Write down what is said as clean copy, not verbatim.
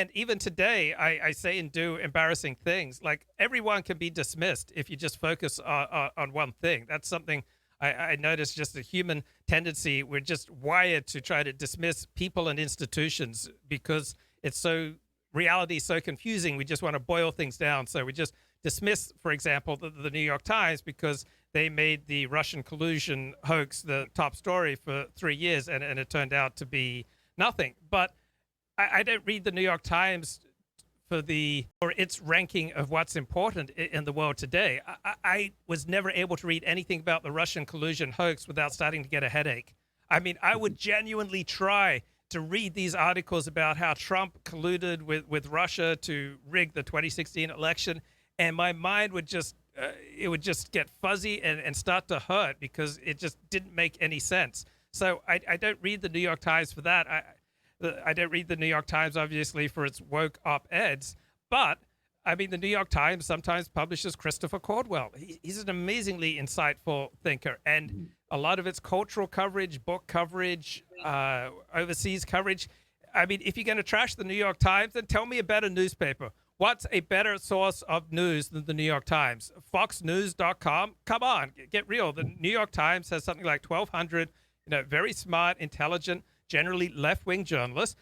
And even today, I say and do embarrassing things. Like everyone can be dismissed if you just focus on one thing. That's something I notice, just a human tendency. We're just wired to try to dismiss people and institutions because it's so reality is so confusing. We just want to boil things down. So we just dismiss, for example, the New York Times because they made the Russian collusion hoax the top story for 3 years, and it turned out to be nothing. But I don't read the New York Times for its ranking of what's important in the world today. I was never able to read anything about the Russian collusion hoax without starting to get a headache. I mean, I would genuinely try to read these articles about how Trump colluded with Russia to rig the 2016 election, and my mind would just it would just get fuzzy and start to hurt because it just didn't make any sense. So I don't read the New York Times for that. I don't read the New York Times, obviously, for its woke op-eds, but I mean, the New York Times sometimes publishes Christopher Cordwell. He's an amazingly insightful thinker, and a lot of its cultural coverage, book coverage, overseas coverage. I mean, if you're going to trash the New York Times, then tell me a better newspaper. What's a better source of news than the New York Times? FoxNews.com? Come on, get real. The New York Times has something like 1,200, very smart, intelligent, generally left-wing journalists